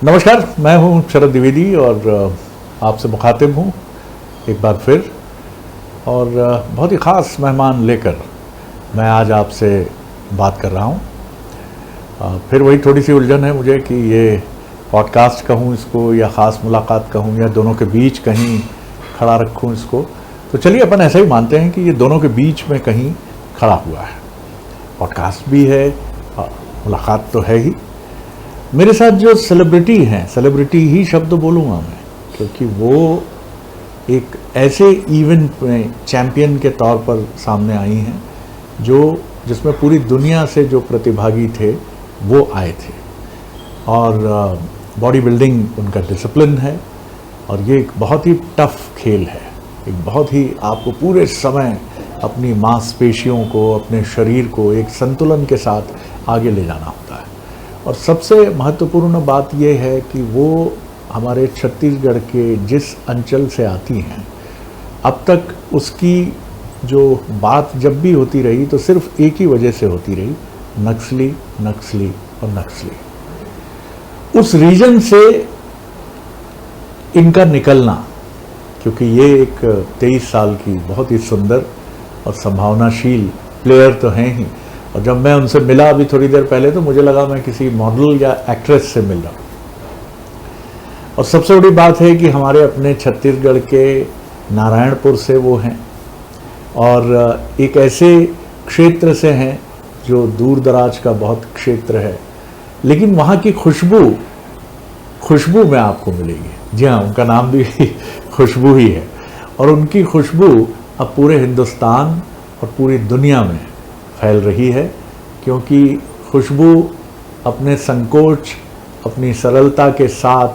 नमस्कार, मैं हूं शरद द्विवेदी और आपसे मुखातिब हूं एक बार फिर और बहुत ही ख़ास मेहमान लेकर मैं आज आपसे बात कर रहा हूं। फिर वही थोड़ी सी उलझन है मुझे कि ये पॉडकास्ट कहूं इसको या ख़ास मुलाकात कहूं या दोनों के बीच कहीं खड़ा रखूं इसको। तो चलिए अपन ऐसा ही मानते हैं कि ये दोनों के बीच में कहीं खड़ा हुआ है। पॉडकास्ट भी है, मुलाकात तो है ही। मेरे साथ जो सेलिब्रिटी हैं, सेलिब्रिटी ही शब्द बोलूँगा मैं, क्योंकि वो एक ऐसे इवेंट में चैम्पियन के तौर पर सामने आई हैं जिसमें पूरी दुनिया से जो प्रतिभागी थे वो आए थे। और बॉडी बिल्डिंग उनका डिसिप्लिन है और ये एक बहुत ही टफ खेल है। एक बहुत ही आपको पूरे समय अपनी मांसपेशियों को, अपने शरीर को एक संतुलन के साथ आगे ले जाना होता है। और सबसे महत्वपूर्ण बात यह है कि वो हमारे छत्तीसगढ़ के जिस अंचल से आती हैं, अब तक उसकी जो बात जब भी होती रही तो सिर्फ एक ही वजह से होती रही, नक्सली नक्सली और नक्सली। उस रीजन से इनका निकलना, क्योंकि ये एक 23 साल की बहुत ही सुंदर और संभावनाशील प्लेयर तो हैं ही। और जब मैं उनसे मिला अभी थोड़ी देर पहले तो मुझे लगा मैं किसी मॉडल या एक्ट्रेस से मिल रहा हूँ। और सबसे बड़ी बात है कि हमारे अपने छत्तीसगढ़ के नारायणपुर से वो हैं और एक ऐसे क्षेत्र से हैं जो दूर दराज का बहुत क्षेत्र है, लेकिन वहाँ की खुशबू में आपको मिलेगी। जी हाँ, उनका नाम भी खुशबू ही है और उनकी खुशबू अब पूरे हिंदुस्तान और पूरी दुनिया में फैल रही है, क्योंकि खुशबू अपने संकोच, अपनी सरलता के साथ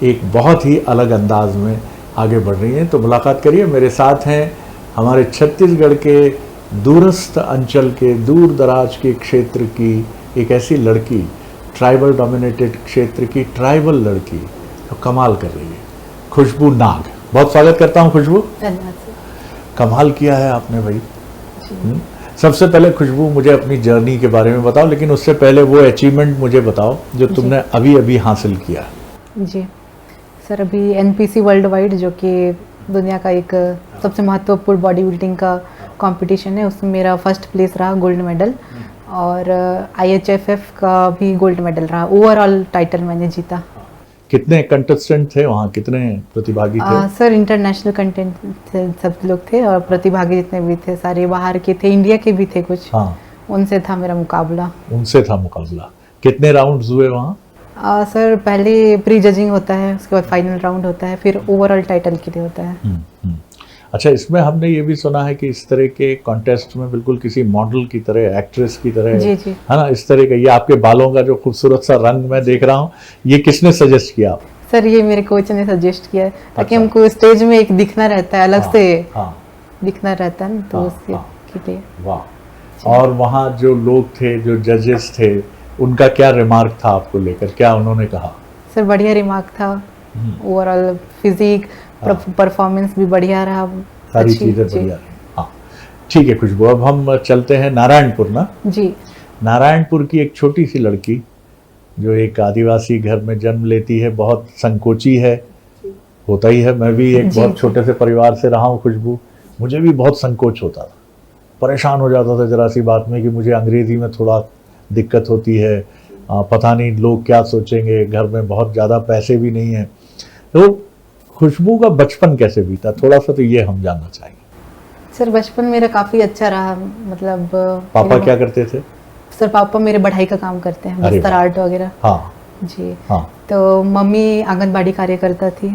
एक बहुत ही अलग अंदाज में आगे बढ़ रही है। तो मुलाकात करिए, मेरे साथ हैं हमारे छत्तीसगढ़ के दूरस्थ अंचल के, दूर दराज के क्षेत्र की एक ऐसी लड़की, ट्राइबल डोमिनेटेड क्षेत्र की ट्राइबल लड़की जो कमाल कर रही है, खुशबू नाग। बहुत स्वागत करता हूँ खुशबू। कमाल किया है आपने भाई। सबसे पहले खुशबू मुझे अपनी जर्नी के बारे में बताओ, लेकिन उससे पहले वो अचीवमेंट मुझे बताओ जो तुमने अभी अभी हासिल किया। जी सर, अभी एनपीसी वर्ल्ड वाइड, जो कि दुनिया का एक सबसे महत्वपूर्ण बॉडी बिल्डिंग का कंपटीशन है, उसमें मेरा फर्स्ट प्लेस रहा, गोल्ड मेडल। और आईएचएफएफ का भी गोल्ड मेडल रहा। ओवरऑल टाइटल मैंने जीता। कितने कंटेस्टेंट थे वहाँ, कितने प्रतिभागी थे? सर इंटरनेशनल कंटेंट थे, सब लोग थे और प्रतिभागी जितने भी थे सारे बाहर के थे, इंडिया के भी थे कुछ। हाँ, उनसे था मेरा मुकाबला। उनसे था मुकाबला। कितने राउंड्स हुए वहाँ? सर पहले प्री जजिंग होता है, उसके बाद फाइनल राउंड होता है, फिर ओवरऑल टाइटल के लिए होता है। अच्छा, इसमें हमने ये भी सुना है कि इस तरह के कॉन्टेस्ट में बिल्कुल किसी मॉडल की तरह, एक्ट्रेस की तरह, जी जी, है ना, इस तरह का, ये आपके बालों का जो खूबसूरत सा रंग मैं देख रहा हूँ, ये किसने सजेस्ट किया? सर ये मेरे कोच ने सजेस्ट किया है, ताकि अच्छा। हमको स्टेज में एक दिखना रहता है, अलग से दिखना रहता है ना, तो उसके लिए। वाह। और वहाँ जो लोग थे, जो जजेस थे, उनका क्या रिमार्क था आपको लेकर, क्या उन्होंने कहा? सर बढ़िया रिमार्क था। ओवरऑल फिजिक, परफॉर्मेंस भी बढ़िया रहा, सारी चीजें बढ़िया रही। हाँ ठीक है खुशबू, अब हम चलते हैं नारायणपुर ना। जी, नारायणपुर की एक छोटी सी लड़की जो एक आदिवासी घर में जन्म लेती है, बहुत संकोची है, होता ही है। मैं भी एक बहुत छोटे से परिवार से रहा हूँ खुशबू, मुझे भी बहुत संकोच होता था, परेशान हो जाता था जरा सी बात में कि मुझे अंग्रेजी में थोड़ा दिक्कत होती है, पता नहीं लोग क्या सोचेंगे, घर में बहुत ज़्यादा पैसे भी नहीं है। तो खुशबू का बचपन कैसे बीता, थोड़ा सा तो ये हम जानना चाहेंगे। सर बचपन मेरा काफ़ी अच्छा रहा। मतलब पापा क्या करते थे? सर पापा मेरे बढ़ाई का काम करते हैं, बस्तर आर्ट वगैरह। हाँ जी। हाँ। तो मम्मी आंगनबाड़ी कार्यकर्ता थी।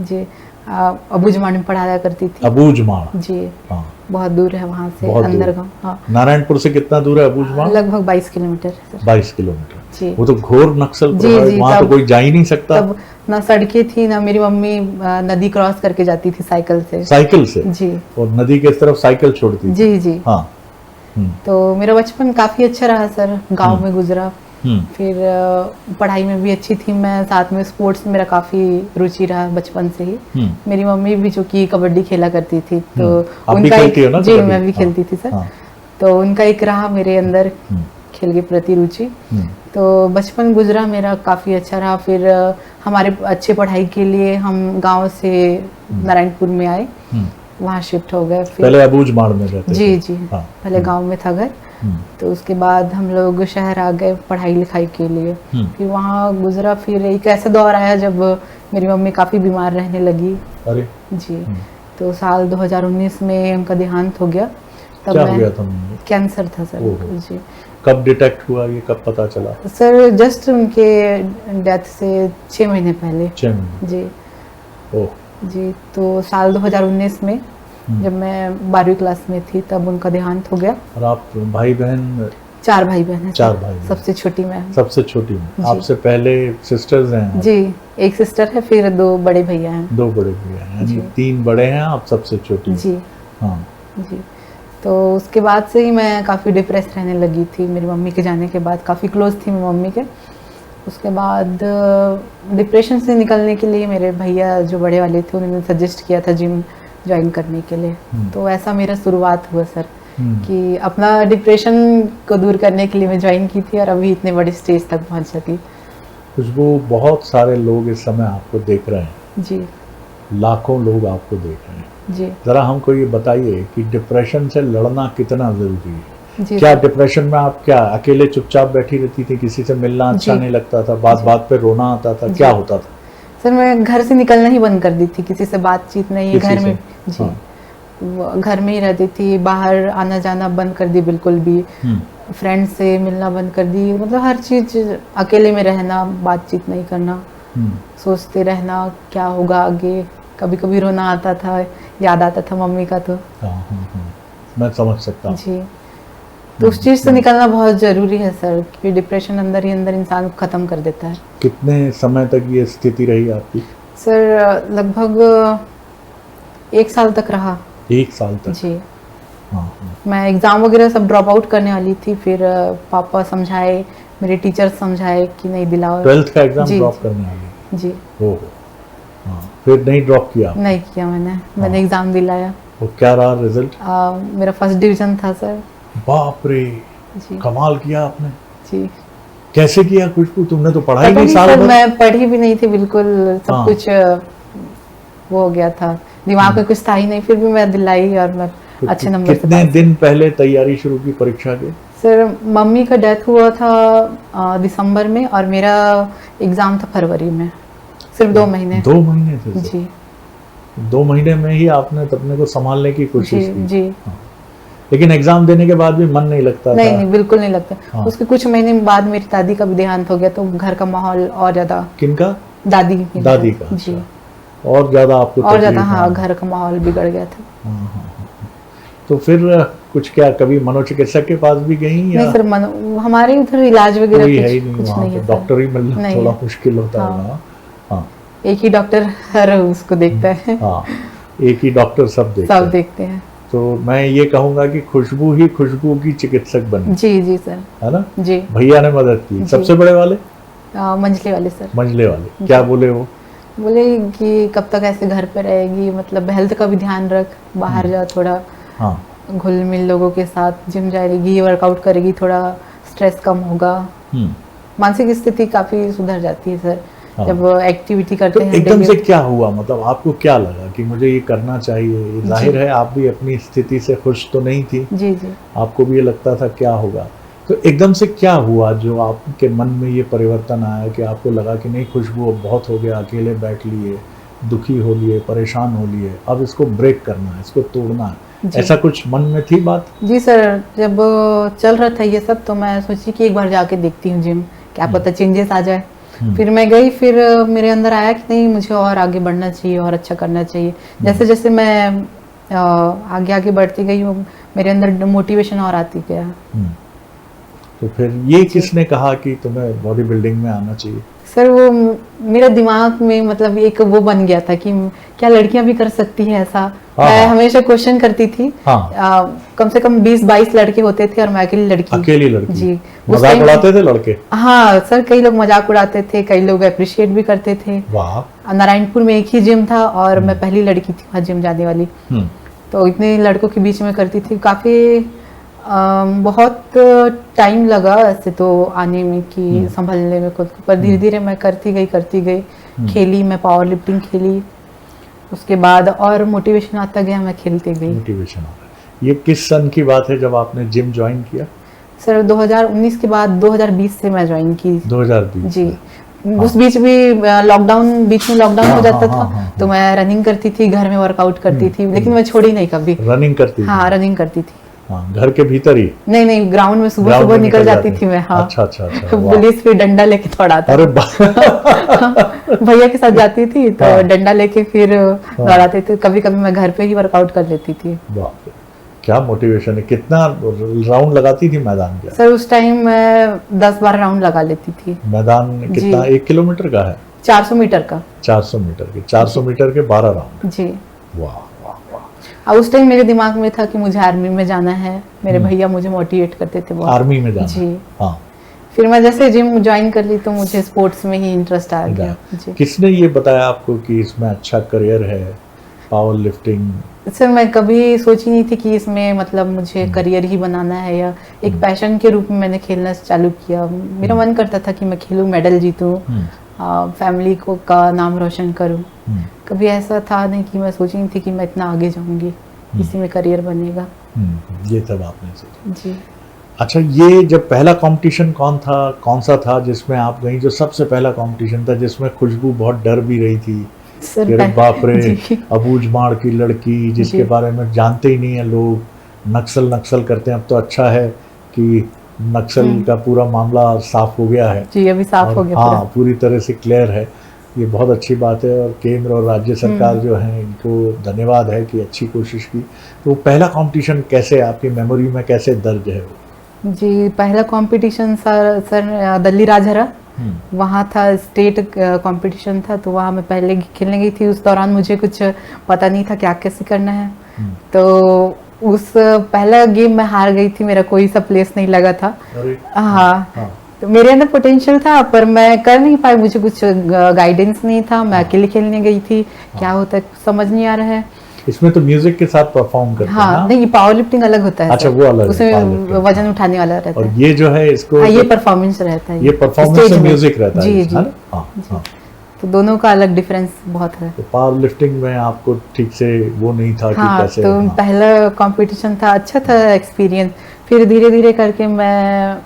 जी। अबूझमाड़ में पढ़ाया करती थी। अबूझमाड़? जी। हाँ, बहुत दूर है वहाँ से, अंदर गाँव। हाँ, नारायणपुर से कितना दूर है अबूझमाड़? लगभग 22 किलोमीटर। 22 किलोमीटर। जी। वो तो घोर नक्सल जी, वहाँ तो कोई जा ही नहीं सकता। तब ना सड़कें थी, ना मेरी मम्मी नदी क्रॉस करके जाती थी साइकिल से। साइकिल से? जी। और नदी के तरफ साइकिल छोड़ती थी? जी जी। हाँ। तो मेरा बचपन काफी अच्छा रहा सर, गांव में गुजरा। फिर पढ़ाई में भी अच्छी थी मैं, साथ में स्पोर्ट्स में मेरा काफ़ी रुचि रहा बचपन से ही। मेरी मम्मी भी जो कि कबड्डी खेला करती थी, तो उनका एक, जी मैं भी खेलती थी सर। तो उनका एक रहा मेरे अंदर खेल के प्रति रुचि। तो बचपन गुजरा मेरा काफ़ी अच्छा रहा। फिर हमारे अच्छे पढ़ाई के लिए हम गांव से नारायणपुर में आए, वहाँ शिफ्ट हो गए। फिर पहले अबूझमाड़ में रहते थे? जी हाँ। पहले गांव में था घर, तो उसके बाद हम लोग शहर आ गए पढ़ाई लिखाई के लिए। फिर वहाँ गुजरा। फिर एक ऐसा दौर आया जब मेरी मम्मी काफ़ी बीमार रहने लगी। अरे जी। तो साल 2019 में उनका देहांत हो गया। तब क्या हो गया था मम्मी? कैंसर था सर। जी। कब डिटेक्ट हुआ, ये कब पता चला? सर जस्ट उनके डेथ से 6 महीने पहले। 6 महीने? जी। ओह जी। तो साल 2019 में जब मैं 12वीं क्लास में थी तब उनका देहांत हो गया। और आप भाई बहन? 4 भाई बहन हैं। 4 भाई बहन। सबसे छोटी मैं। सबसे छोटी में? आपसे पहले सिस्टर्स हैं? जी, एक सिस्टर है, फिर 2 बड़े भैया हैं। 2 बड़े भैया हैं, यानी 3 बड़े हैं, आप सबसे छोटी? जी हाँ जी। तो उसके बाद से ही मैं काफ़ी डिप्रेस रहने लगी थी। मेरी मम्मी के जाने के बाद काफ़ी क्लोज थी मैं मम्मी के। उसके बाद डिप्रेशन से निकलने के लिए मेरे भैया जो बड़े वाले थे उन्होंने सजेस्ट किया था जिम ज्वाइन करने के लिए। तो ऐसा मेरा शुरुआत हुआ सर, कि अपना डिप्रेशन को दूर करने के लिए मैं ज्वाइन की थी और अभी इतने बड़े स्टेज तक पहुंच सकी। खुशबू, बहुत सारे लोग इस समय आपको देख रहे हैं। जी। लाखों लोग आपको देख रहे हैं। जी। ज़रा हमको ये बताइए कि डिप्रेशन से लड़ना कितना ज़रूरी है? जी। क्या डिप्रेशन में आप क्या अकेले चुपचाप बैठी रहती थी, किसी से मिलना अच्छा नहीं लगता था, बात बात पे रोना आता था, क्या होता था? सर मैं घर से निकलना ही बंद कर दी थी, किसी से बातचीत नहीं, घर में। जी। घर में ही रहती थी, बाहर आना जाना बंद कर दी बिल्कुल भी। फ्रेंड से मिलना बंद कर दी, मतलब हर चीज अकेले में रहना, बातचीत नहीं करना, सोचते रहना क्या होगा आगे। कभी कभी रोना आता था, याद आता था मम्मी का। तो मैं समझ सकता हूँ। जी। तो उस चीज से निकलना बहुत जरूरी है सर, क्योंकि डिप्रेशन अंदर ही अंदर इंसान को खत्म कर देता है। कितने समय तक ये स्थिति रही आपकी? सर लगभग 1 साल तक रहा। 1 साल तक? जी। मैं एग्ज़ाम वगैरह सब ड्रॉप आउट करने वाली थी, फिर पापा समझाए, मेरे टीचर समझाए कि नहीं दिलाओ। 12th का एग्जाम ड्रॉप करने वाली? जी। ओह, फिर नहीं ड्रॉप किया? नहीं किया मैंने एग्ज़ाम दिलाया। वो क्या रहा रिजल्ट? मेरा फर्स्ट डिवीजन था सर। बाप रे, जी। कमाल किया आपने। जी। कैसे किया खुशबू? तुमने तो पढ़ाई नहीं साल भर? मैं पढ़ी भी नहीं थी बिल्कुल, सब कुछ वो हो गया था, दिमाग में कुछ था ही नहीं, फिर भी मैं दिलाई और मैं अच्छे नंबर से। कितने दिन पहले तैयारी शुरू की परीक्षा की? सर मम्मी का डेथ हुआ था दिसंबर में और मेरा एग्जाम था फरवरी में, सिर्फ 2 महीने। 2 महीने थे? जी। 2 महीने में ही आपने अपने को संभालने की कोशिश की? जी। लेकिन एग्जाम देने के बाद भी मन नहीं लगता था? नहीं, बिल्कुल नहीं लगता। उसके कुछ महीने बाद मेरी दादी का भी देहांत हो गया, तो घर का माहौल और ज्यादा। किनका? दादी का? जी। और ज्यादा आपको और ज्यादा, हाँ, घर का माहौल बिगड़ गया था। तो फिर कुछ क्या कभी मनोचिकित्सक के पास भी गई या? नहीं सर, हमारे उधर इलाज वगैरह कुछ नहीं है। डॉक्टर ही मिलना थोड़ा मुश्किल होता है। हाँ, एक ही डॉक्टर हर उसको देखता है। हाँ, एक ही डॉक्टर सब देखते हैं। तो मैं ये कहूँगा कि खुशबू ही खुशबू की चिकित्सक बनी। जी जी सर। है ना? जी। भैया ने मदद की। सबसे बड़े वाले? मंझले वाले सर। मंझले वाले क्या बोले? वो बोले कि कब तक ऐसे घर पे रहेगी, मतलब हेल्थ का भी ध्यान रख, बाहर जा थोड़ा, घुल मिल लोगों के साथ, जिम जाएगी, वर्कआउट करेगी, थोड़ा स्ट्रेस कम होगा, मानसिक स्थिति काफी सुधर जाती है सर जब एक्टिविटी करते हैं। एकदम से क्या हुआ, मतलब आपको क्या लगा कि मुझे ये करना चाहिए? जाहिर है आप भी अपनी स्थिति से खुश तो नहीं थी। जी जी। आपको भी ये लगता था क्या होगा, तो एकदम से क्या हुआ जो आपके मन में ये परिवर्तन आया कि आपको लगा कि नहीं खुशबू अब बहुत हो गया, अकेले बैठ लिए, दुखी हो लिए, परेशान हो लिए, अब इसको ब्रेक करना है, इसको तोड़ना है, ऐसा कुछ मन में थी बात? जी सर, जब चल रहा था ये सब तो मैं सोची कि एक बार जाके देखती हूँ जिम, क्या पता चेंजेस आ जाए। फिर मैं गई, फिर मेरे अंदर आया कि नहीं मुझे और आगे बढ़ना चाहिए और अच्छा करना चाहिए। जैसे जैसे मैं आगे आगे बढ़ती गई हूँ, मेरे अंदर मोटिवेशन और आती गया। तो फिर ये किसने कहा कि तुम्हें बॉडी बिल्डिंग में आना चाहिए? सर वो मेरा दिमाग में मतलब एक वो बन गया था कि क्या लड़कियां भी कर सकती है ऐसा। मैं हमेशा क्वेश्चन करती थी। कम से कम 20-22 लड़के होते थे और मैं अकेली लड़की। जी। मजाक उड़ाते थे लड़के? हाँ सर, कई लोग मजाक उड़ाते थे, कई लोग अप्रिशिएट भी करते थे। वाह। नारायणपुर में एक ही जिम था और मैं पहली लड़की थी वहाँ जिम जाने वाली, तो इतने लड़कों के बीच में करती थी। काफी बहुत टाइम लगा ऐसे तो आने में कि संभलने में खुद को, पर धीरे धीरे मैं करती गई खेली, मैं पावर लिफ्टिंग खेली, उसके बाद और मोटिवेशन आता गया, मैं खेलते गई। मोटिवेशन आ रहा है। ये किस सन की बात है जब आपने जिम ज्वाइन किया? सर 2019 के बाद 2020 से मैं ज्वाइन की। 2020 जी। उस बीच भी लॉकडाउन, बीच में लॉकडाउन हो जाता था, तो मैं रनिंग करती थी, घर में वर्कआउट करती थी, लेकिन मैं छोड़ी नहीं कभी। रनिंग करती थी? हाँ, रनिंग करती थी। हाँ, घर के भीतर ही? नहीं, ग्राउंड में सुबह सुबह निकल जाती थी मैं। हाँ। अच्छा। पुलिस फिर डंडा लेके दौड़ाता। अरे भैया के साथ जाती थी तो डंडा लेके फिर दौड़ाते थे। कभी कभी मैं घर पे ही वर्कआउट कर लेती थी। वाह, क्या मोटिवेशन है। कितना राउंड लगाती थी मैदान के? सर उस टाइम मैं 10-12 राउंड लगा लेती थी। मैदान कितना, 1 किलोमीटर का है? 400 मीटर का। 400 मीटर के 400 मीटर के 12 राउंड? जी। वाह। और उस टाइम मेरे दिमाग में था कि मुझे आर्मी में जाना है। मेरे भैया मुझे मोटिवेट करते थे बहुत। आर्मी में जाना? जी। हाँ। फिर मैं जैसे जिम ज्वाइन कर ली तो मुझे स्पोर्ट्स में ही इंटरेस्ट आ गया। जी। किसने ये बताया आपको कि इसमें अच्छा करियर है पावर लिफ्टिंग? सर मैं कभी सोची नहीं थी कि इसमें मतलब मुझे करियर ही बनाना है, या एक पैशन के रूप में मैंने खेलना चालू किया। मेरा मन करता था कि मैं खेलूं, मेडल जीतूं, फैमिली को का नाम रोशन करूं। कभी ऐसा था नहीं कि मैं सोची नहीं थी कि मैं इतना आगे जाऊंगी, इसी में करियर बनेगा। ये तब आपने सोचा? जी। अच्छा, ये जब पहला कंपटीशन कौन सा था जिसमें आप गई? जो सबसे पहला कंपटीशन था जिसमें खुशबू बहुत डर भी रही थी, अरे बाप रे, अबूझमाड़ की लड़की जिसके बारे में जानते ही नहीं है लोग, नक्सल करते हैं। अब तो अच्छा है कि नक्सल का पूरा मामला साफ हो गया है। जी, अभी साफ हो गया। हाँ, पूरी तरह से क्लियर है। ये बहुत अच्छी बात है और केंद्र और राज्य सरकार जो है इनको धन्यवाद है कि अच्छी कोशिश की। तो पहला कंपटीशन कैसे आपकी मेमोरी में कैसे दर्ज है वो? जी, पहला कंपटीशन सर दल्ली राजहरा, वहाँ था, स्टेट कंपटीशन था, तो वहाँ मैं पहले खेलने गई थी। उस दौरान मुझे कुछ पता नहीं था क्या कैसे करना है, तो उस पहला गेम मैं हार गई थी, मेरा कोई सा प्लेस नहीं लगा था। हाँ। तो मेरे अंदर पोटेंशियल था पर मैं कर नहीं पाई, मुझे कुछ गाइडेंस नहीं था, मैं अकेले खेलने गई थी। क्या होता है समझ नहीं आ रहा है। इसमें तो म्यूजिक के साथ परफॉर्म करते हैं। हाँ, नहीं, पावर लिफ्टिंग अलग होता है। अच्छा, वो अलग है, उसमें वजन उठाने वाला रहता है। और ये जो है इसको हाँ, ये परफॉर्मेंस रहता है। ये परफॉर्मेंस से म्यूजिक रहता है। जी। हाँ। तो दोनों का अलग डिफरेंस बहुत है। तो पावर लिफ्टिंग में आपको ठीक से वो नहीं था कि कैसे? तो पहला कंपटीशन था, अच्छा था एक्सपीरियंस। फिर धीरे धीरे करके मैं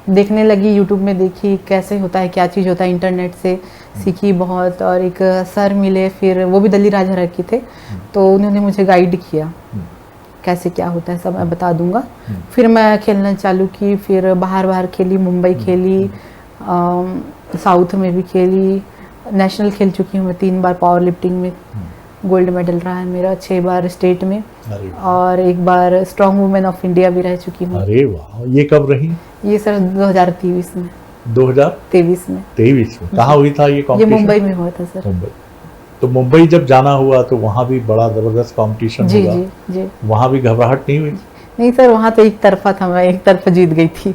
देखने लगी, यूट्यूब में देखी कैसे होता है, क्या चीज़ होता है, इंटरनेट से सीखी बहुत। और एक सर मिले, फिर वो भी दल्ली राजहरा के थे, तो उन्होंने मुझे गाइड किया कैसे क्या होता है, सब मैं बता दूंगा। फिर मैं खेलना चालू की, फिर बाहर खेली, मुंबई खेली, साउथ में भी खेली, नेशनल खेल चुकी हूँ मैं 3 बार पावर लिफ्टिंग में। गोल्ड मेडल रहा है मेरा 6 बार स्टेट में, और 1 बार स्ट्रॉन्ग वुमेन ऑफ इंडिया भी रह चुकी हूँ। अरे वाह, ये कब रही? ये सर 2023 में। 2023 में? 23 में कहाँ हुई था ये कंपटीशन? ये मुंबई में हुआ था सर। मुंबई। तो मुंबई जब जाना हुआ तो वहाँ भी बड़ा जबरदस्त कंपटीशन हुआ। जी। वहाँ भी घबराहट नहीं हुई? नहीं सर, वहाँ तो एक तरफा था, मैं एक तरफा जीत गई थी।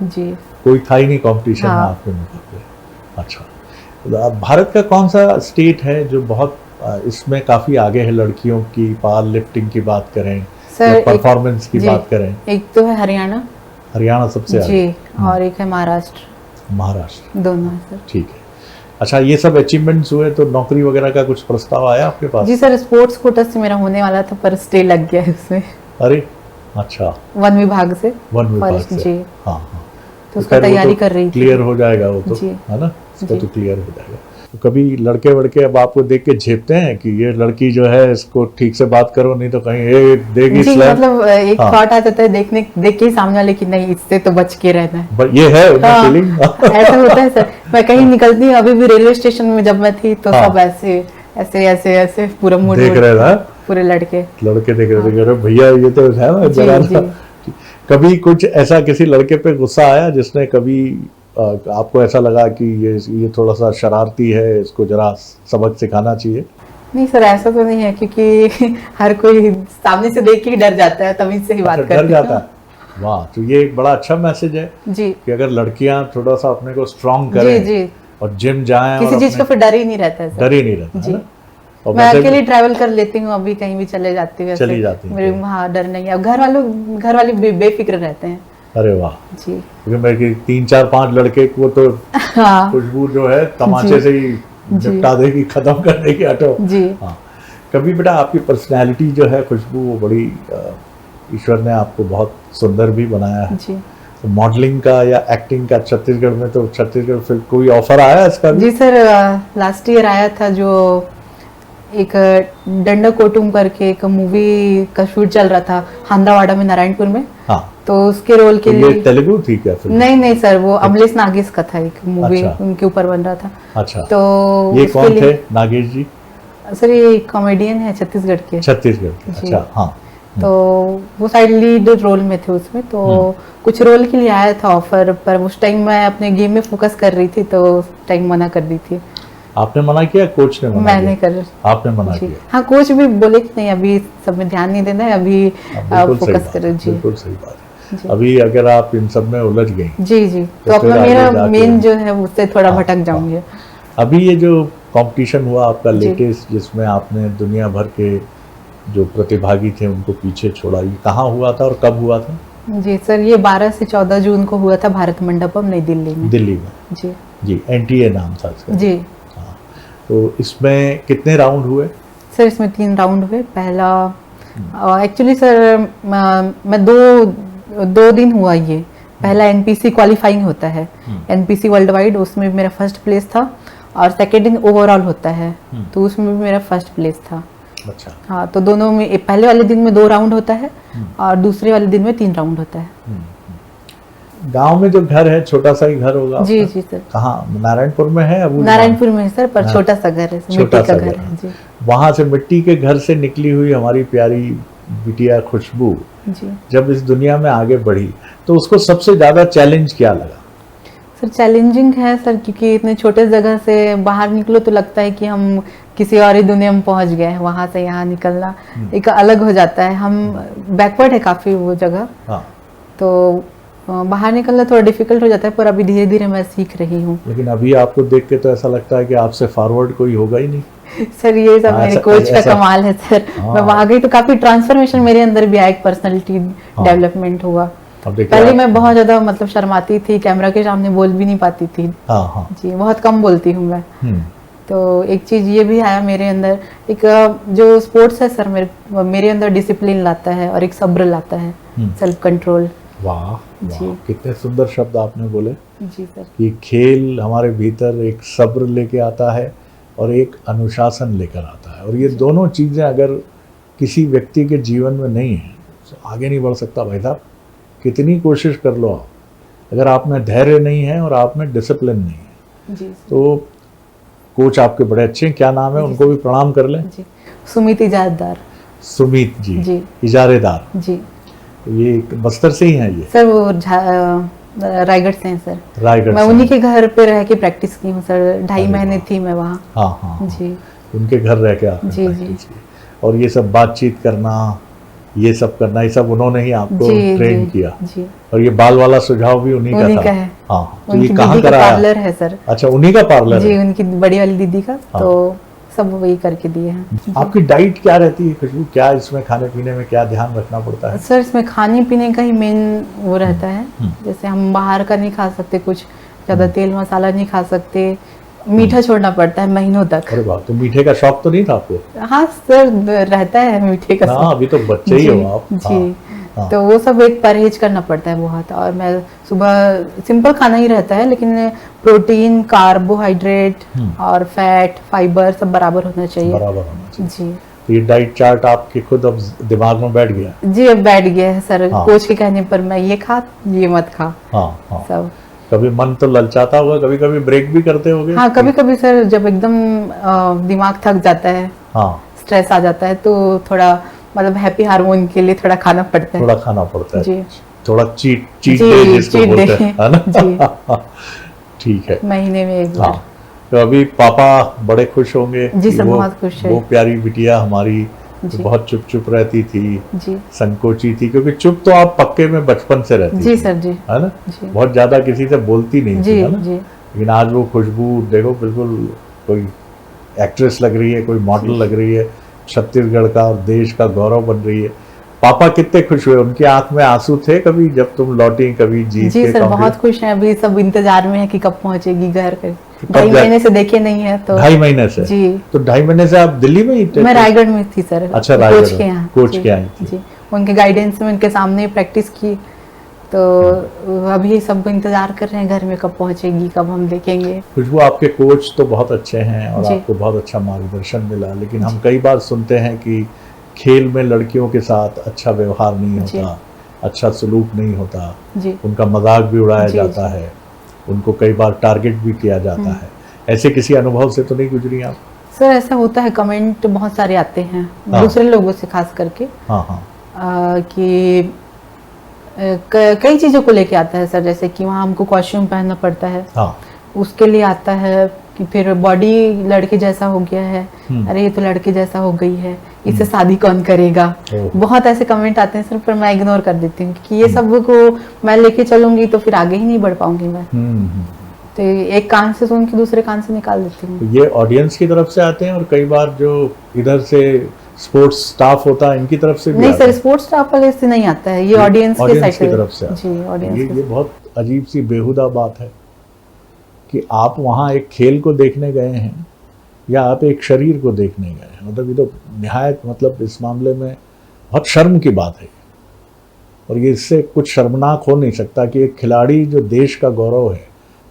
जी, कोई था ही नहीं कंपटीशन में आपके मुकाबले। अच्छा, भारत का कौन सा स्टेट है जो बहुत इसमें काफी आगे है लड़कियों की पावर लिफ्टिंग की बात करें, सर परफॉर्मेंस की बात करें? एक तो है हरियाणा सबसे आगे जी, और एक है महाराष्ट्र। दोनों है सर। ठीक है। अच्छा, ये सब अचीवमेंट्स हुए तो नौकरी वगैरह का कुछ प्रस्ताव आया आपके पास? जी सर, स्पोर्ट्स कोटा से मेरा होने वाला था पर स्टे लग गया है उसमें। अरे अच्छा, वन विभाग से जी। हाँ। तो उसका तैयारी कर रही थी। क्लियर हो जाएगा वो तो, है ना, उसका तो क्लियर हो जाएगा। तो कभी लड़के वड़के अब आपको देख के झेपते हैं कि ये लड़की जो है इसको ठीक से बात करो, नहीं तो कहीं ये देगी स्लैम? मतलब एक थॉट आ जाता है देख के ही सामने वाले कि नहीं, इससे तो बच के रहना है। ये है फीलिंग। ऐसा होता है सर, मैं कहीं निकलती हूँ, अभी भी रेलवे स्टेशन में जब मैं थी तो सब ऐसे पूरा मूड देख रहे थे, पूरे लड़के देख रहे थे, भैया ये तो है ना जरा। कभी कुछ ऐसा किसी लड़के पे गुस्सा आया जिसने कभी आपको ऐसा लगा कि ये थोड़ा सा शरारती है, इसको जरा सबक सिखाना चाहिए? नहीं सर, ऐसा तो नहीं है, क्योंकि हर कोई सामने से देख के ही डर जाता है, तभी से ही बात करते हैं। डर जाता है। वाह, तो ये एक बड़ा अच्छा मैसेज है जी, कि अगर लड़कियां थोड़ा सा अपने को स्ट्रॉन्ग करें जी, और जिम जाएं, किसी चीज का फिर डर ही नहीं रहता है, डर ही नहीं रहता है ना। और मैं वैसे अकेले ट्रैवल कर लेती हूँ, अभी कहीं भी चले जाती हूँ, चली जाती हैं मेरे कहीं? वहाँ डर नहीं है। घर वाले बेफिक्र रहते हैं अरे वाह, जी। क्योंकि मैं कि 3 4 5 लड़के को तो हाँ खुशबू जो है तमाचे जी। से ही जी। निपटा देगी, खत्म कर देगी, हटो। जी हाँ, कभी बेटा आपकी पर्सनैलिटी जो है खुशबू, वो बड़ी ईश्वर ने आपको बहुत सुंदर भी बनाया है। जी तो मॉडलिंग का या एक्टिंग का छत्तीसगढ़ में, तो छत्तीसगढ़ फिल्म कोई ऑफर आया इसका भी? जी सर, लास्ट ईयर आया था जो एक डंडा कोटुम करके एक मूवी का शूट चल रहा था हांदावाड़ा में, नारायणपुर में। हाँ, तो उसके रोल के तो लिए ये तेलुगु थी क्या फिल्म? नहीं सर, वो अमलेश नागेश का था, एक मूवी अच्छा। उनके ऊपर बन रहा था। अच्छा, तो ये उसके कौन लिए- थे नागेश जी? सर ये कॉमेडियन है छत्तीसगढ़ के। छत्तीसगढ़ के, जी। अच्छा हाँ। तो वो साइड लीड रोल में थे उसमें, तो कुछ रोल के लिए आया था ऑफर, पर उस टाइम मैं अपने गेम में फोकस कर रही थी, तो उस टाइम मना कर दी थी। आपने मना किया, कोच ने मना मैंने किया? कर आपने मना जी। किया? हाँ, कोच भी बोले कि नहीं, अभी सब में ध्यान नहीं देना है, अभी बिल्कुल सही फोकस बात करो। है, जी बिल्कुल सही बात है। जी अभी अगर आप इन सब में उलझ गई, जी तो फिर अपना आगे मेरा जाके- मेन जो है उससे थोड़ा हाँ, भटक जाऊंगी। अभी ये जो कंपटीशन हुआ आपका जी। लेटेस्ट, जिसमें आपने दुनिया भर के जो प्रतिभागी थे उनको पीछे छोड़ा, ये कहाँ हुआ था और कब हुआ था? जी सर, ये 12 से 14 जून को हुआ था भारत मंडपम, नई दिल्ली में। दिल्ली में? जी जी, NTA नाम था इसका। जी हाँ, तो इसमें कितने राउंड हुए? सर, इसमें 3 राउंड हुए। पहला एक्चुअली सर मैं दो दिन हुआ ये। पहला NPC क्वालिफाइंग होता है, NPC वर्ल्ड वाइड, उसमें मेरा फर्स्ट प्लेस था। और सेकेंड दिन ओवरऑल होता है, तो उसमें भी मेरा फर्स्ट प्लेस था। अच्छा। हाँ, तो दोनों में पहले वाले दिन में 2 राउंड होता है और दूसरे वाले दिन में 3 राउंड होता है। गांव में जो घर है, छोटा सा ही घर होगा जी आपका? जी सर, कहाँ, नारायणपुर में है? अबू नारायणपुर में है सर, पर हाँ। छोटा सा घर है, छोटा मिट्टी का सा घर घर है। जी वहां से मिट्टी के घर से निकली हुई हमारी प्यारी बिटिया खुशबू जी जब इस दुनिया में आगे बढ़ी, तो उसको सबसे ज्यादा चैलेंज क्या लगा? सर, चैलेंजिंग है सर, क्योंकि इतने छोटे जगह से बाहर निकलो तो लगता है कि हम किसी और ही दुनिया में पहुंच गए हैं। वहां से यहाँ निकलना एक अलग हो जाता है, हम बैकवर्ड है काफी वो जगह। हाँ, तो बाहर निकलना थोड़ा डिफिकल्ट हो जाता है, पर अभी धीरे धीरे मैं सीख रही हूँ। लेकिन अभी आपको देख के तो ऐसा लगता है कि आपसे फॉरवर्ड कोई होगा ही नहीं। सर, ये सब हाँ, मेरे ऐसा- कोच का ऐसा- कमाल है सर। हाँ। मैं वहां गई तो काफी ट्रांसफॉर्मेशन मेरे अंदर भी आया, एक पर्सनैलिटी डेवलपमेंट हुआ। अब देखिए पहले आप- मैं बहुत ज्यादा मतलब शर्माती थी, कैमरा के सामने बोल भी नहीं पाती थी। हाँ हाँ। जी, बहुत कम बोलती हूँ मैं। हम्म, तो एक चीज ये भी आया मेरे अंदर, एक जो स्पोर्ट्स है सर, मेरे अंदर डिसिप्लिन लाता है और एक सब्र लाता है, सेल्फ कंट्रोल। वाह वाह, जी। कितने सुंदर शब्द आपने बोले जी सर। कि खेल हमारे भीतर एक सब्र लेके आता है और एक अनुशासन लेकर आता है, और ये दोनों चीज़ें अगर किसी व्यक्ति के जीवन में नहीं है तो आगे नहीं बढ़ सकता भाई साहब। कितनी कोशिश कर लो आप, अगर आप में धैर्य नहीं है और आप में डिसिप्लिन नहीं है। जी तो कोच आपके बड़े अच्छे हैं, क्या नाम है, उनको भी प्रणाम कर लें। जी, सुमित इजाजदार। सुमित जी, जी। इजारेदार। जी ये बस्तर से ही हैं ये? सर, वो रायगढ़ से हैं सर। रायगढ़ मैं से उन्हीं के घर पे रह के प्रैक्टिस की हूँ सर, 2.5 अरे महीने वाह। थी मैं वहाँ। हाँ हाँ हाँ। जी उनके घर रह के आपने जी, प्रैक्टिस की, और ये सब बातचीत करना, ये सब करना, ये सब उन्होंने ही आपको जी ट्रेन जी किया। जी, और ये बाल वाला सुझाव भी उन्हीं उन्हीं का का था? है। हाँ, तो उनकी ये कहाँ दीदी का कराया? पार्लर है सर। अच्छा, उन्हीं का पार्लर जी, है? उनकी बड़ी वाली दीदी का। हाँ। तो सब वही करके दिए हैं। आपकी डाइट क्या रहती है खुशबू, क्या इसमें खाने पीने में क्या ध्यान रखना पड़ता है? सर, इसमें खाने पीने का ही मेन वो रहता है। जैसे हम बाहर का नहीं खा सकते, कुछ ज़्यादा तेल मसाला नहीं खा सकते, मीठा छोड़ना पड़ता है महीनों तक। अरे वाह, तो मीठे का शौक तो नहीं था आपको? हाँ सर, रहता है मीठे का हाँ, शौक। अभी तो बच्चे ही जी, हो आप। जी। हाँ। तो वो सब एक परहेज करना पड़ता है बहुत। और मैं सुबह सिंपल खाना ही रहता है, लेकिन प्रोटीन, कार्बोहाइड्रेट और फैट, फाइबर सब बराबर होना चाहिए। बराबर होना चाहिए। जी तो ये डाइट चार्ट आपके खुद अब दिमाग में बैठ गया? जी, अब बैठ गया है सर। हाँ। कोच के कहने पर मैं ये खा, ये मत खा, हाँ हाँ। सब। कभी मन तो ललचाता होगा, कभी कभी ब्रेक भी करते होगे? हाँ, कभी कभी सर, जब एकदम दिमाग थक जाता है, हाँ, स्ट्रेस आ जाता है, तो थोड़ा मतलब हैप्पी हार्मोन के लिए थोड़ा खाना पड़ता है। थोड़ा खाना पड़ता है। जी, थोड़ा चीट जी, डे जिसको cheat बोलते day, हैं, है ना? जी। ठीक है। महीने में एक बार। हाँ, तो अभी पापा बड़े खुश होंगे जी कि सर, बहुत खुश है। वो प्यारी बिटिया हमारी जी। बहुत चुप चुप रहती थी, जी संकोची थी, क्योंकि चुप तो आप पक्के में बचपन से रहती जी थी, सर। जी है ना? जी बहुत ज्यादा किसी से बोलती नहीं थी, जी है ना? जी लेकिन आज वो खुशबू देखो, बिल्कुल कोई एक्ट्रेस लग रही है, कोई मॉडल लग रही है, छत्तीसगढ़ का और देश का गौरव बन रही है। पापा कितने खुश हुए, उनकी आंख में आंसू थे कभी जब तुम लौटी, कभी जीत जी के सर, कॉम्पिटिशन? बहुत खुश हैं। अभी सब इंतजार में है कि कब पहुंचेगी घर कर। कब 2.5 जा- महीने से देखे नहीं है तो। 2.5 महीने से? जी। तो 2.5 महीने से आप दिल्ली में ही थे? मैं रायगढ़ में थी सर। अच्छा, रायगढ़ कोच में। के यहाँ। कोच जी, के आई थी। जी, उनके गाइडेंस में उनके सामने प्रैक्टिस की। तो अभी सब इंतजार कर रहे हैं घर में कब पहुंचेगी, कब हम देखेंगे। खुशबू, आपके कोच तो बहुत अच्छे हैं और जी। आपको बहुत अच्छा मार्गदर्शन मिला, लेकिन हम कई बार सुनते हैं कि खेल में लड़कियों के साथ अच्छा व्यवहार नहीं जी। होता, अच्छा सलूक नहीं होता, जी उनका मजाक भी उड़ाया जी, जाता जी। है, उनको कई बार टारगेट भी किया जाता है। ऐसे किसी अनुभव से तो नहीं गुजरी आप? सर, ऐसा होता है, कमेंट बहुत सारे आते हैं हाँ। दूसरे लोगों से खास करके। हाँ हाँ। कि कई चीज़ों को लेके आता है सर, जैसे कि वहाँ हमको कॉस्ट्यूम पहनना पड़ता है, हाँ। उसके लिए आता है कि फिर बॉडी लड़के जैसा हो गया है, अरे ये तो लड़के जैसा हो गई है, इससे शादी कौन करेगा। ओह। बहुत ऐसे कमेंट आते हैं सर, पर मैं इग्नोर कर देती हूँ कि ये सब को मैं लेके चलूंगी तो फिर आगे ही नहीं बढ़ पाऊंगी मैं। तो एक कान से सुन के दूसरे कान से निकाल देती हूँ। तो ये ऑडियंस की तरफ से आते हैं और कई बार जो इधर से स्पोर्ट्स स्टाफ होता है इनकी तरफ से भी नहीं आते सर, हैं? स्पोर्ट्स स्टाफ वाले से नहीं आता है, ये ऑडियंस के साइड की तरफ से आता जी, है। ऑडियंस ये बहुत अजीब सी बेहुदा बात है कि आप वहाँ एक खेल को देखने गए हैं या आप एक शरीर को देखने गए हैं। मतलब ये तो निहायत, मतलब इस मामले में बहुत शर्म की बात है और ये इससे कुछ शर्मनाक हो नहीं सकता कि एक खिलाड़ी जो देश का गौरव है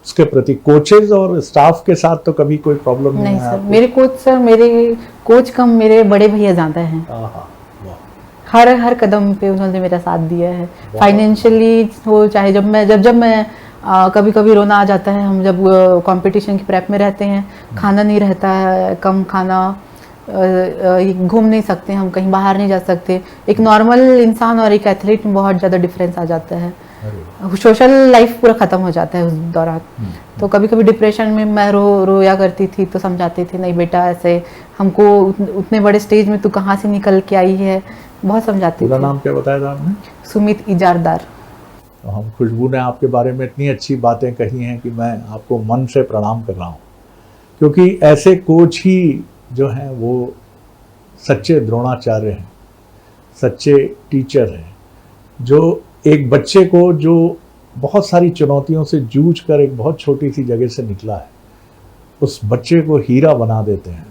उसके प्रति कोचेज और स्टाफ के साथ तो कभी कोई प्रॉब्लम नहीं है सर। आपको? मेरे कोच कम मेरे बड़े भैया ज़्यादा हैं। आहा, वाह। हर कदम पे उन्होंने मेरा साथ दिया है, फाइनेंशियली हो चाहे जब मैं कभी कभी रोना आ जाता है। हम जब कंपटीशन की प्रेप में रहते हैं, खाना नहीं रहता है, कम खाना, घूम नहीं सकते, हम कहीं बाहर नहीं जा सकते। एक नॉर्मल इंसान और एक एथलीट में बहुत ज़्यादा डिफरेंस आ जाता है। सोशल लाइफ पूरा ख़त्म हो जाता है उस दौरान। तो कभी कभी डिप्रेशन में मैं रोया करती थी, तो समझाते थे नहीं बेटा, ऐसे हमको उतने बड़े स्टेज में तू कहाँ से निकल के आई है, बहुत समझाते थे। पूरा नाम क्या बताया था आपने? सुमित इजारदार। तो हम खुशबू ने आपके बारे में इतनी अच्छी बातें कही हैं कि मैं आपको मन से प्रणाम कर रहा हूँ, क्योंकि ऐसे कोच ही जो हैं वो सच्चे द्रोणाचार्य हैं, सच्चे टीचर हैं, जो एक बच्चे को जो बहुत सारी चुनौतियों से जूझ कर एक बहुत छोटी सी जगह से निकला है, उस बच्चे को हीरा बना देते हैं।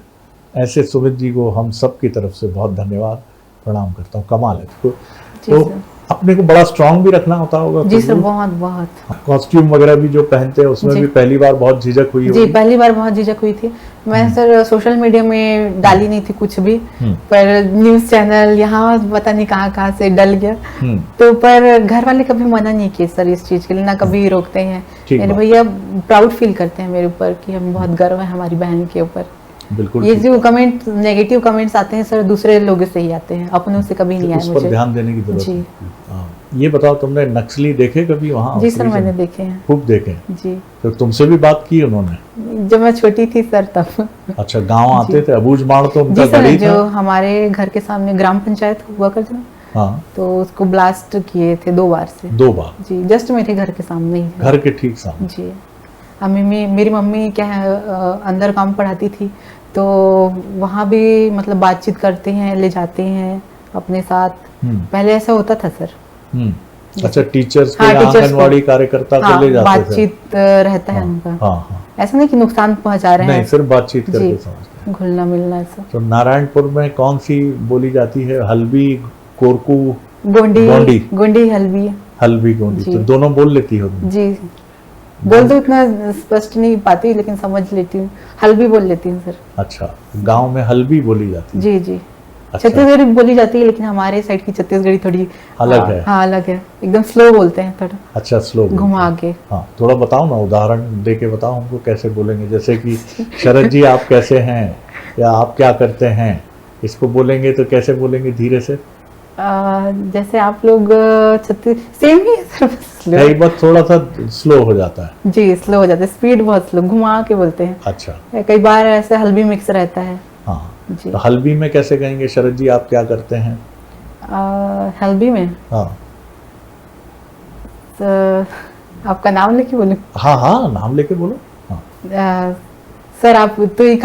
ऐसे सुमित जी को हम सब की तरफ से बहुत धन्यवाद, प्रणाम करता हूँ। कमाल है। तो अपने को बड़ा स्ट्रांग भी रखना होता होगा? जी सर, बहुत। कॉस्ट्यूम वगैरह भी जो पहनते हैं उसमें भी पहली बार बहुत झिझक हुई होगी? जी, पहली बार बहुत झिझक हुई थी। मैं सर सोशल मीडिया में डाली नहीं थी कुछ भी, पर न्यूज़ चैनल यहाँ पता नहीं कहाँ से डल गया। तो पर घर वाले कभी मना नहीं किए सर इस चीज़ के लिए, ना कभी रोकते हैं। मेरे भैया प्राउड फील करते हैं मेरे ऊपर कि हम बहुत गर्व है हमारी बहन के ऊपर। बिल्कुल। ये जो कमेंट नेगेटिव कमेंट्स आते हैं सर, दूसरे लोगों से ही आते हैं, अपनों से कभी नहीं आए मुझे। उस पर ध्यान देने की जरूरत जी। है। ये बताओ, तुमने नक्सली देखे कभी वहाँ? जी सर, मैंने देखे हैं, खूब देखे हैं। जी। तो तुमसे भी बात की उन्होंने? जब मैं छोटी थी सर तब। अच्छा, गांव आते थे? अबूझमाड़ तो उनका जी सर, गढ़ी जो था? हमारे घर के सामने ग्राम पंचायत हुआ करती, हाँ, तो उसको ब्लास्ट किए थे 2 बार से। 2 बार? जी, जस्ट मेरे घर के सामने ही। घर के ठीक सामने? जी। मेरी मम्मी क्या है, अंदर काम पढ़ाती थी, तो वहाँ भी मतलब बातचीत करते हैं, ले जाते हैं अपने साथ। पहले ऐसा होता था सर। अच्छा, टीचर्स हाँ, के आंगनवाड़ी कार्यकर्ता को ले जाते थे? बातचीत रहता है उनका। हाँ। ऐसा नहीं कि नुकसान पहुंचा रहे हैं, नहीं, सिर्फ बातचीत करके समझते हैं। घुलना मिलना ऐसा। तो नारायणपुर में कौन सी बोली जाती है? हल्बी, कोरकू, गोंडी हल्बी। हल्बी, गोंडी। तो दोनों बोल लेती हो? जी, बोल तो इतना स्पष्ट नहीं पाती, लेकिन समझ लेती हूँ। हल्बी बोल लेती हूँ सर। अच्छा, गांव में हल्बी बोली जाती है? जी जी। अच्छा। छत्तीसगढ़ी बोली जाती है, लेकिन हमारे साइड की छत्तीसगढ़ी थोड़ी अलग है। हाँ, अलग है, एकदम स्लो बोलते हैं थोड़ा। अच्छा, स्लो घुमा के। हाँ, थोड़ा बताओ ना, उदाहरण दे के बताओ हमको कैसे बोलेंगे। जैसे कि शरद जी आप कैसे हैं या आप क्या करते हैं, इसको बोलेंगे तो कैसे बोलेंगे धीरे से? जैसे आप लोग सेम ही है सर, स्लो। एक बार थोड़ा सा स्लो हो जाता है। जी, स्लो हो जाता है, स्पीड बहुत स्लो, घुमा के बोलते हैं। अच्छा। कई बार ऐसे हल्बी मिक्स रहता है। हाँ जी। तो हल्बी में कैसे कहेंगे शरद जी आप क्या करते हैं? हल्बी में? हाँ। तो आपका नाम लेके बोलूं? हाँ, नाम लेके बोलो। हाँ। सर आप तो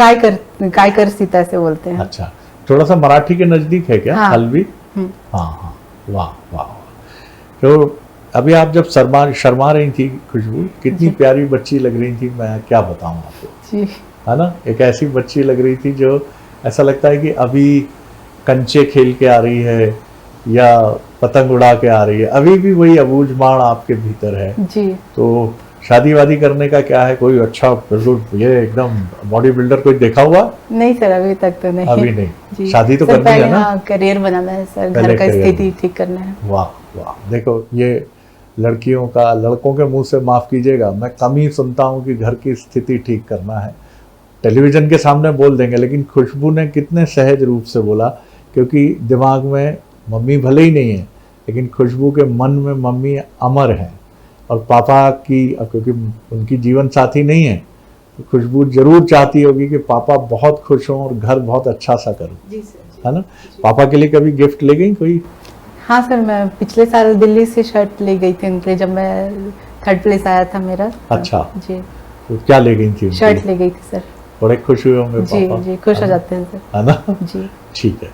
काय करसीता ऐसे बोलते हैं। अच्छा, थोड़ा सा मराठी के नजदीक है क्या? हाँ। हल्वी। हाँ हाँ, वाह वाह वाह। तो अभी आप जब शर्मा रही थी खुशबू, कितनी प्यारी बच्ची लग रही थी, मैं क्या बताऊं आपको जी। है ना। एक ऐसी बच्ची लग रही थी जो ऐसा लगता है कि अभी कंचे खेल के आ रही है या पतंग उड़ा के आ रही है, अभी भी वही अबूझमाड़ आपके भीतर है। जी। तो शादी वादी करने का क्या है, कोई अच्छा बिल्कुल ये एकदम बॉडी बिल्डर कोई देखा हुआ? नहीं सर, अभी तक तो नहीं। अभी नहीं। जी। शादी तो सर करनी पहले है ना। हाँ, करियर बनाना है सर, पहले घर का करियर स्थिति ठीक करना है। वाह वाह, देखो ये लड़कियों का, लड़कों के मुंह से माफ कीजिएगा, मैं कम ही सुनता हूँ कि घर की स्थिति ठीक करना है। टेलीविजन के सामने बोल देंगे, लेकिन खुशबू ने कितने सहज रूप से बोला, क्योंकि दिमाग में मम्मी भले ही नहीं है, लेकिन खुशबू के मन में मम्मी अमर है। और पापा की, क्योंकि उनकी जीवन साथी नहीं है, तो खुशबू जरूर चाहती होगी कि पापा बहुत खुश हों और घर बहुत अच्छा सा करूं, है ना। पापा के लिए कभी गिफ्ट ले गई कोई? हाँ सर, मैं पिछले साल दिल्ली से शर्ट ले गई थी उनके लिए, जब मैं 3rd प्लेस आया था मेरा। अच्छा जी। तो क्या ले गई थी? शर्ट ले गई थी सर। बड़े खुश हुए होंगे जी पापा? जी, खुश हो जाते हैं सर। है ना। जी ठीक है,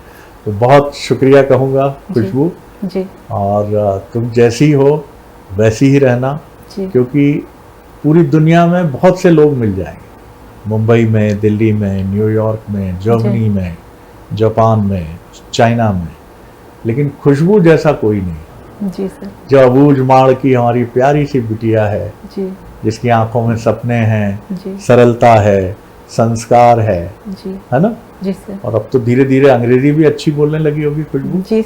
तो बहुत शुक्रिया कहूँगा खुशबू। जी और तुम जैसी हो वैसी ही रहना, जी क्योंकि पूरी दुनिया में बहुत से लोग मिल जाएंगे, मुंबई में, दिल्ली में, न्यूयॉर्क में, जर्मनी में, जापान में, चाइना में, लेकिन खुशबू जैसा कोई नहीं। जी सर। जो अबूझमाड़ की हमारी प्यारी सी बिटिया है, जी जिसकी आंखों में सपने हैं, जी सरलता है, संस्कार है जी ना। जी सर। और अब तो धीरे धीरे अंग्रेजी भी अच्छी बोलने लगी होगी खुशबू, जी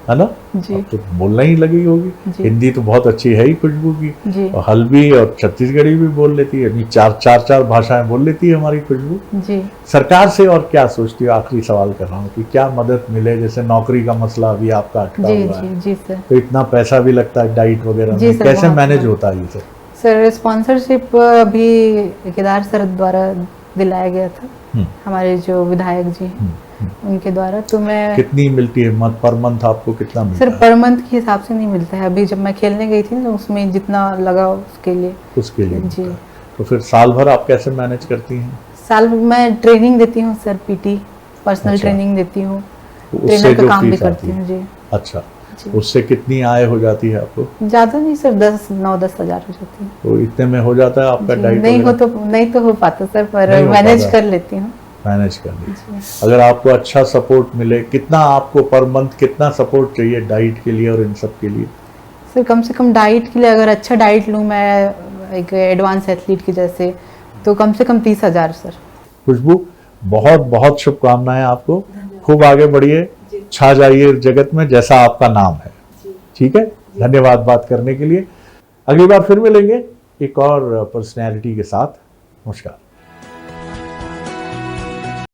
है ना। जी अब तो बोलना ही लगी होगी। जी। हिंदी तो बहुत अच्छी है ही खुशबू की, जी और हल्बी और छत्तीसगढ़ी भी बोल लेती है, चार भाषाएं बोल लेती है हमारी खुशबू। जी। सरकार से और क्या सोचती हो? आखिरी सवाल कर रहा हूँ कि क्या मदद मिले, जैसे नौकरी का मसला अभी आपका अटका जी हुआ है, जी जी सर। तो इतना पैसा भी लगता है डाइट वगैरह जी में, सर, कैसे बहुत मैनेज बहुत। होता है ये सब? सर स्पॉन्सरशिप अभी केदार सर द्वारा दिलाया गया था, हमारे जो विधायक जी हैं उनके द्वारा। तो मैं कितनी मिलती है पर मंथ आपको, कितना मिलता सर है? पर मंथ के हिसाब से नहीं मिलता है। अभी जब मैं खेलने गई थी तो उसमें जितना लगा उसके लिए उसके लिए जी। मिलता है। तो फिर साल भर आप कैसे मैनेज करती हैं? साल मैं ट्रेनिंग देती हूँ सर, पीटी पर्सनल अच्छा। ट्रेनिंग देती हूँ, तो उससे ट्रेनर का जो काम भी फीस करती आती हूँ। जी अच्छा, जी। उससे कितनी आय हो जाती है आपको? ज़्यादा नहीं सर, 9-10 हज़ार हो जाती है। तो इतने में हो जाता है आपका जी, डाइट? नहीं तो हो पाता सर, पर नहीं हो मैनेज पाता। कर लेती हूँ। मैनेज कर ली। जी। अगर आपको अच्छा सपोर्ट मिले, कितना आपको पर मंथ कितना सपोर्ट चाहिए डाइट के लिए और इन सब के लिए? सर कम से कम डाइट के लिए, अगर अच्छा डाइट लूँ मैं एक एडवांस एथलीट की जैसे, तो कम से कम 30,000 सर। खुशबू, बहुत बहुत शुभकामनाएं आपको, खूब आगे बढ़िए, छा जाइए जगत में जैसा आपका नाम है। ठीक है, धन्यवाद बात करने के लिए। अगली बार फिर मिलेंगे एक और पर्सनैलिटी के साथ। नमस्कार।